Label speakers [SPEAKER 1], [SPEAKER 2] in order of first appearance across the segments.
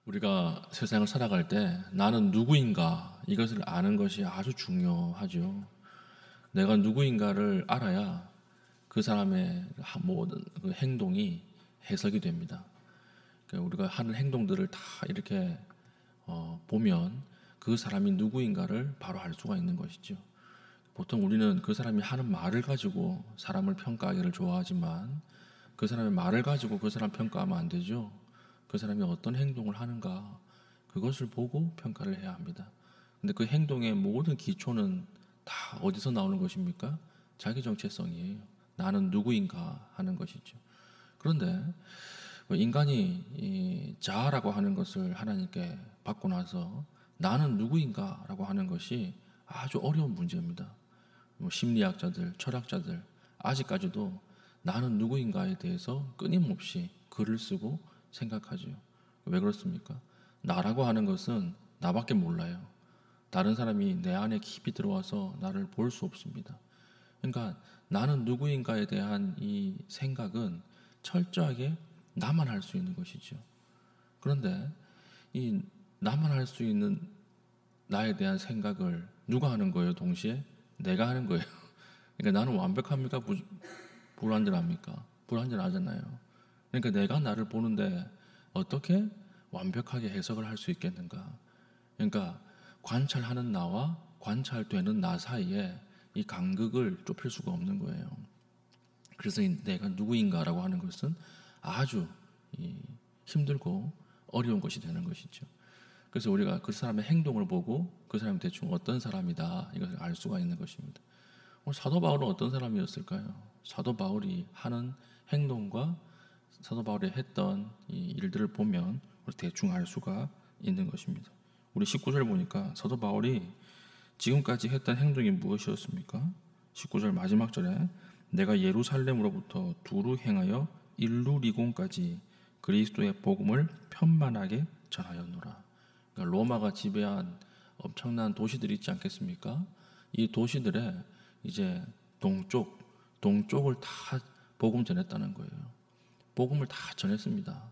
[SPEAKER 1] 우리가 세상을 살아갈 때 나는 누구인가 이것을 아는 것이 아주 중요하죠. 내가 누구인가를 알아야 그 사람의 모든 그 행동이 해석이 됩니다. 그러니까 우리가 하는 행동들을 다 이렇게 보면 그 사람이 누구인가를 바로 알 수가 있는 것이죠. 보통 우리는 그 사람이 하는 말을 가지고 사람을 평가하기를 좋아하지만 그 사람의 말을 가지고 그 사람 평가하면 안 되죠. 그 사람이 어떤 행동을 하는가 그것을 보고 평가를 해야 합니다. 근데 그 행동의 모든 기초는 다 어디서 나오는 것입니까? 자기 정체성이에요. 나는 누구인가 하는 것이죠. 그런데 인간이 이 자아라고 하는 것을 하나님께 받고 나서 나는 누구인가라고 하는 것이 아주 어려운 문제입니다. 심리학자들, 철학자들 아직까지도 나는 누구인가에 대해서 끊임없이 글을 쓰고 생각하죠. 왜 그렇습니까? 나라고 하는 것은 나밖에 몰라요. 다른 사람이 내 안에 깊이 들어와서 나를 볼 수 없습니다. 그러니까 나는 누구인가에 대한 이 생각은 철저하게 나만 할 수 있는 것이죠. 그런데 이 나만 할 수 있는 나에 대한 생각을 누가 하는 거예요? 동시에 내가 하는 거예요. 그러니까 나는 완벽합니까? 불완전합니까? 불완전하잖아요. 그러니까 내가 나를 보는데 어떻게 완벽하게 해석을 할 수 있겠는가? 그러니까 관찰하는 나와 관찰되는 나 사이에 이 간극을 좁힐 수가 없는 거예요. 그래서 내가 누구인가라고 하는 것은 아주 힘들고 어려운 것이 되는 것이죠. 그래서 우리가 그 사람의 행동을 보고 그 사람이 대충 어떤 사람이다 이것을 알 수가 있는 것입니다. 오늘 사도 바울은 어떤 사람이었을까요? 사도 바울이 하는 행동과 사도 바울이 했던 이 일들을 보면 대충 알 수가 있는 것입니다. 우리 19절 보니까 사도 바울이 지금까지 했던 행동이 무엇이었습니까? 19절 마지막 절에 내가 예루살렘으로부터 두루 행하여 일루리곤까지 그리스도의 복음을 편만하게 전하였노라. 그러니까 로마가 지배한 엄청난 도시들이 있지 않겠습니까? 이 도시들에 이제 동쪽을 다 복음 전했다는 거예요. 복음을 다 전했습니다.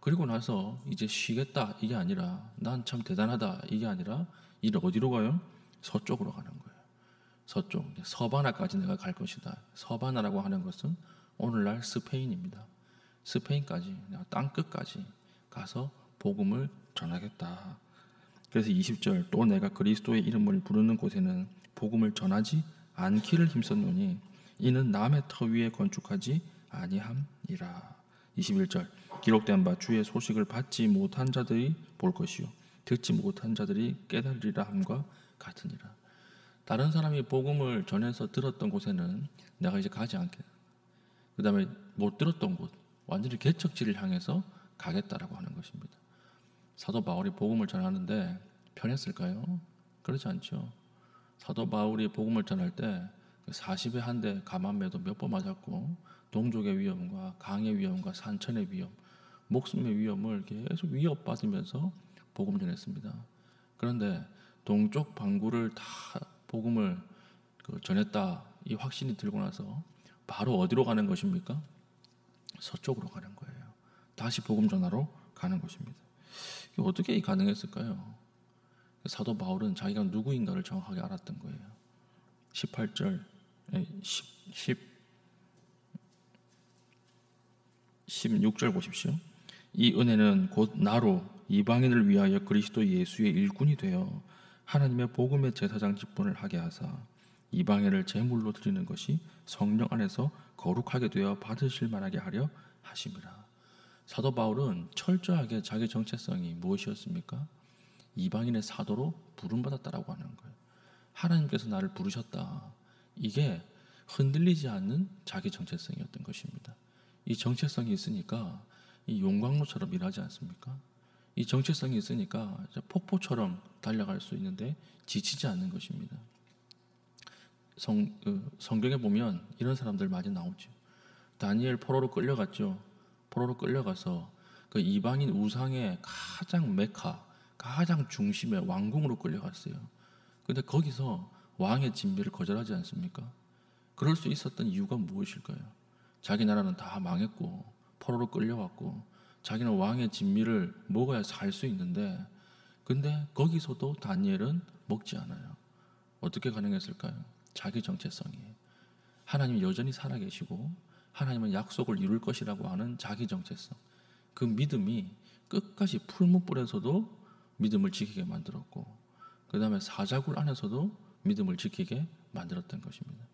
[SPEAKER 1] 그리고 나서 이제 쉬겠다 이게 아니라 난 참 대단하다 이게 아니라 이제 어디로 가요? 서쪽으로 가는 거예요. 서쪽, 서바나까지 내가 갈 것이다. 서바나라고 하는 것은 오늘날 스페인입니다. 스페인까지 땅 끝까지 가서 복음을 전하겠다. 그래서 20절 또 내가 그리스도의 이름을 부르는 곳에는 복음을 전하지 않기를 힘썼노니 이는 남의 터 위에 건축하지 아니함이라. 21절 기록된 바 주의 소식을 받지 못한 자들이 볼 것이요 듣지 못한 자들이 깨달으리라 함과 같으니라. 다른 사람이 복음을 전해서 들었던 곳에는 내가 이제 가지 않게, 그 다음에 못 들었던 곳 완전히 개척지를 향해서 가겠다라고 하는 것입니다. 사도 바울이 복음을 전하는데 편했을까요? 그렇지 않죠. 사도 바울이 복음을 전할 때 40에 한 대 감한매도 몇 번 맞았고 동족의 위험과 강의 위험과 산천의 위험, 목숨의 위험을 계속 위협받으면서 복음을 전했습니다. 그런데 동쪽 방구를 다 복음을 전했다 이 확신이 들고 나서 바로 어디로 가는 것입니까? 서쪽으로 가는 거예요. 다시 복음 전하러 가는 것입니다. 어떻게 가능했을까요? 사도 바울은 자기가 누구인가를 정확하게 알았던 거예요. 18절, 16절 보십시오. 이 은혜는 곧 나로 이방인을 위하여 그리스도 예수의 일꾼이 되어 하나님의 복음의 제사장 직분을 하게 하사 이방인을 제물로 드리는 것이 성령 안에서 거룩하게 되어 받으실 만하게 하려 하심이라. 사도 바울은 철저하게 자기 정체성이 무엇이었습니까? 이방인의 사도로 부름받았다라고 하는 거예요. 하나님께서 나를 부르셨다. 이게 흔들리지 않는 자기 정체성이었던 것입니다. 이 정체성이 있으니까 이 용광로처럼 일하지 않습니까? 이 정체성이 있으니까 폭포처럼 달려갈 수 있는데 지치지 않는 것입니다. 성경에 보면 이런 사람들 많이 나오죠. 다니엘 포로로 끌려갔죠. 포로로 끌려가서 그 이방인 우상의 가장 메카, 가장 중심의 왕궁으로 끌려갔어요. 근데 거기서 왕의 진미를 거절하지 않습니까? 그럴 수 있었던 이유가 무엇일까요? 자기 나라는 다 망했고 포로로 끌려왔고 자기는 왕의 진미를 먹어야 살 수 있는데, 근데 거기서도 다니엘은 먹지 않아요. 어떻게 가능했을까요? 자기 정체성이에요. 하나님이 여전히 살아계시고 하나님은 약속을 이룰 것이라고 하는 자기 정체성, 그 믿음이 끝까지 풀무불에서도 믿음을 지키게 만들었고, 그 다음에 사자굴 안에서도 믿음을 지키게 만들었던 것입니다.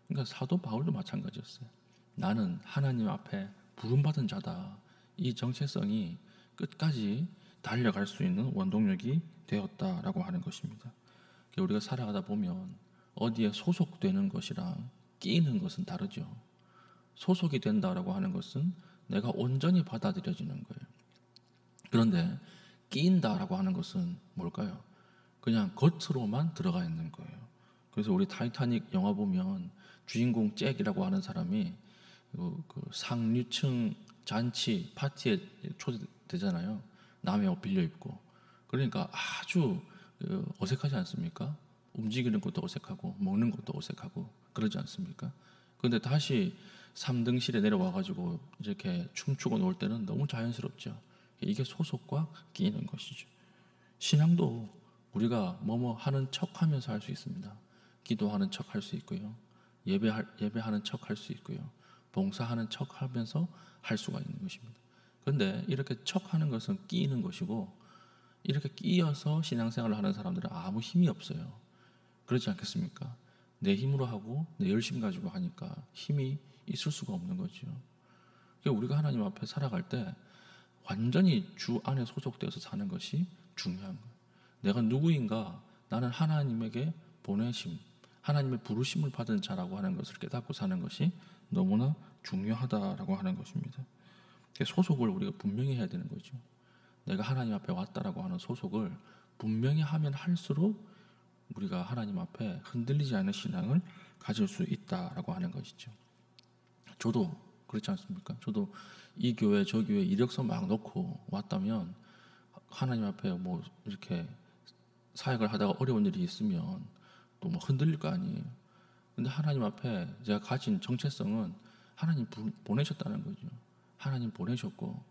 [SPEAKER 1] 그러니까 사도 바울도 마찬가지였어요. 나는 하나님 앞에 부름받은 자다. 이 정체성이 끝까지 달려갈 수 있는 원동력이 되었다라고 하는 것입니다. 우리가 살아가다 보면 어디에 소속되는 것이랑 끼이는 것은 다르죠. 소속이 된다라고 하는 것은 내가 온전히 받아들여지는 거예요. 그런데 끼인다라고 하는 것은 뭘까요? 그냥 겉으로만 들어가 있는 거예요. 그래서 우리 타이타닉 영화 보면 주인공 잭이라고 하는 사람이 그 상류층 잔치 파티에 초대되잖아요. 남의 옷 빌려 입고. 그러니까 아주 어색하지 않습니까? 움직이는 것도 어색하고 먹는 것도 어색하고 그러지 않습니까? 그런데 다시 3등실에 내려와가지고 이렇게 춤추고 놀 때는 너무 자연스럽죠. 이게 소속과 끼이는 것이죠. 신앙도 우리가 뭐뭐 하는 척 하면서 할 수 있습니다. 기도하는 척 할 수 있고요. 예배하는 척 할 수 있고요. 봉사하는 척 하면서 할 수가 있는 것입니다. 그런데 이렇게 척 하는 것은 끼이는 것이고, 이렇게 끼어서 신앙생활을 하는 사람들은 아무 힘이 없어요. 그렇지 않겠습니까? 내 힘으로 하고 내 열심 가지고 하니까 힘이 있을 수가 없는 거죠. 그러니까 우리가 하나님 앞에 살아갈 때 완전히 주 안에 소속되어서 사는 것이 중요한 거예요. 내가 누구인가? 나는 하나님에게 보내심, 하나님의 부르심을 받은 자라고 하는 것을 깨닫고 사는 것이 너무나 중요하다라고 하는 것입니다. 소속을 우리가 분명히 해야 되는 거죠. 내가 하나님 앞에 왔다라고 하는 소속을 분명히 하면 할수록 우리가 하나님 앞에 흔들리지 않는 신앙을 가질 수 있다라고 하는 것이죠. 저도 그렇지 않습니까? 저도 이 교회 저 교회 이력서 막 넣고 왔다면 하나님 앞에 뭐 이렇게 사역을 하다가 어려운 일이 있으면 또 뭐 흔들릴 거 아니에요. 근데 하나님 앞에 제가 가진 정체성은 하나님 보내셨다는 거죠. 하나님 보내셨고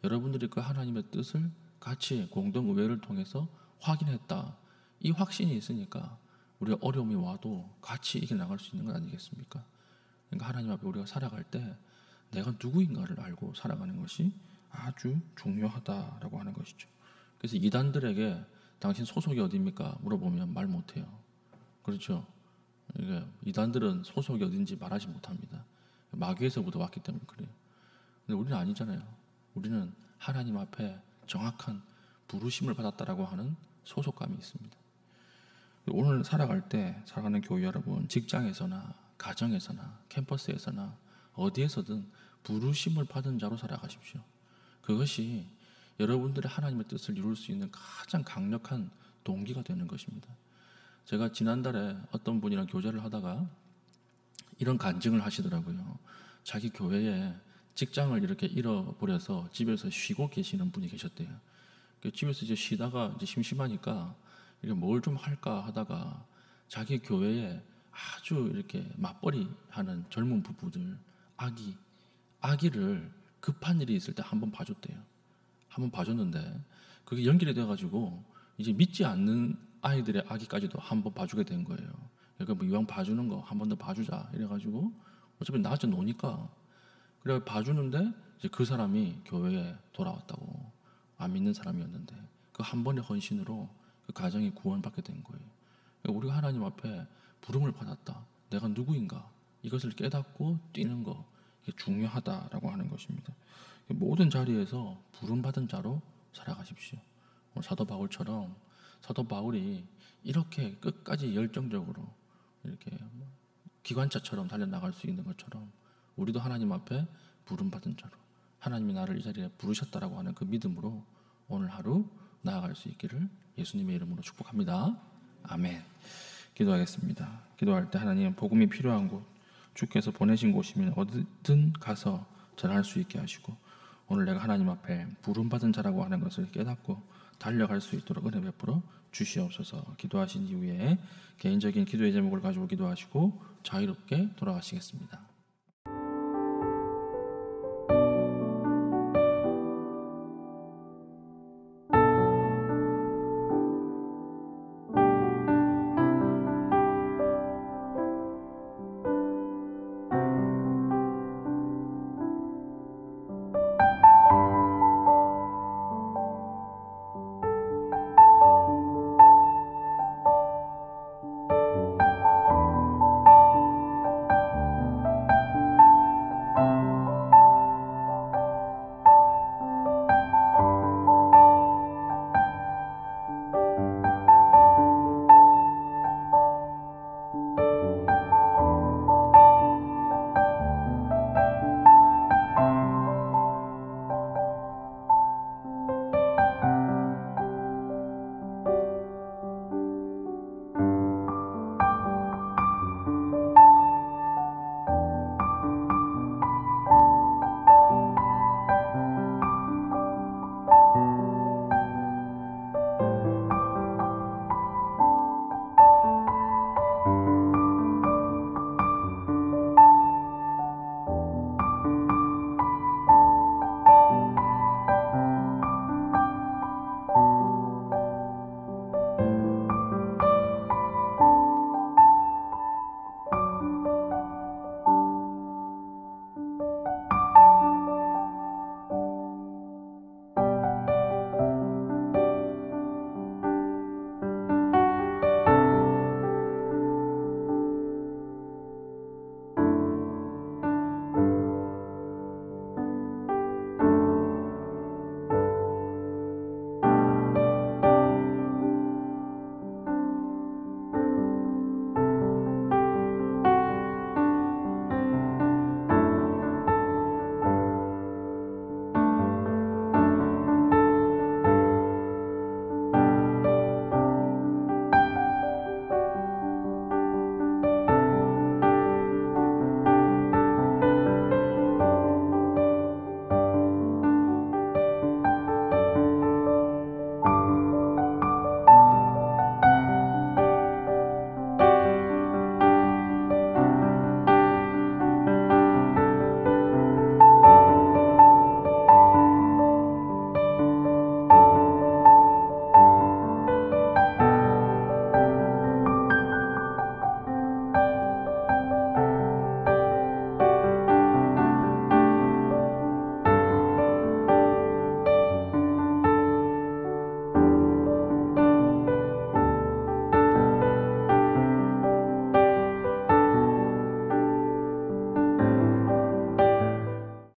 [SPEAKER 1] 여러분들이 그 하나님의 뜻을 같이 공동의회를 통해서 확인했다. 이 확신이 있으니까 우리가 어려움이 와도 같이 이겨나갈 수 있는 건 아니겠습니까? 그러니까 하나님 앞에 우리가 살아갈 때 내가 누구인가를 알고 살아가는 것이 아주 중요하다라고 하는 것이죠. 그래서 이단들에게 당신 소속이 어디입니까? 물어보면 말 못해요. 그렇죠? 그러니까 이단들은 소속이 어딘지 말하지 못합니다. 마귀에서부터 왔기 때문에 그래요. 근데 우리는 아니잖아요. 우리는 하나님 앞에 정확한 부르심을 받았다라고 하는 소속감이 있습니다. 오늘 살아갈 때 살아가는 교회 여러분, 직장에서나 가정에서나 캠퍼스에서나 어디에서든 부르심을 받은 자로 살아가십시오. 그것이 여러분들의 하나님의 뜻을 이룰 수 있는 가장 강력한 동기가 되는 것입니다. 제가 지난달에 어떤 분이랑 교제를 하다가 이런 간증을 하시더라고요. 자기 교회에 직장을 이렇게 잃어버려서 집에서 쉬고 계시는 분이 계셨대요. 집에서 이제 쉬다가 이제 심심하니까 이게 뭘 좀 할까 하다가 자기 교회에 아주 이렇게 맞벌이 하는 젊은 부부들 아기를 급한 일이 있을 때 한번 봐줬대요. 한번 봐줬는데 그게 연결이 돼가지고 이제 믿지 않는 아이들의 아기까지도 한번 봐주게 된 거예요. 그러니까 뭐 이왕 봐주는 거 한 번 더 봐주자 이래가지고 어차피 나한테 노니까 그래 봐주는데 이제 그 사람이 교회에 돌아왔다고. 안 믿는 사람이었는데 그 한 번의 헌신으로 그 가정이 구원받게 된 거예요. 그러니까 우리가 하나님 앞에 부름을 받았다. 내가 누구인가 이것을 깨닫고 뛰는 거 이게 중요하다라고 하는 것입니다. 모든 자리에서 부름받은 자로 살아가십시오. 사도 바울처럼 사도 바울이 이렇게 끝까지 열정적으로 이렇게 기관차처럼 달려나갈 수 있는 것처럼 우리도 하나님 앞에 부름받은 자로 하나님이 나를 이 자리에 부르셨다라고 하는 그 믿음으로 오늘 하루 나아갈 수 있기를 예수님의 이름으로 축복합니다. 아멘. 기도하겠습니다. 기도할 때 하나님 복음이 필요한 곳 주께서 보내신 곳이면 어디든 가서 전할 수 있게 하시고 오늘 내가 하나님 앞에 부름받은 자라고 하는 것을 깨닫고 달려갈 수 있도록 은혜 베풀어 주시옵소서. 기도하신 이후에 개인적인 기도의 제목을 가지고 기도하시고 자유롭게 돌아가시겠습니다.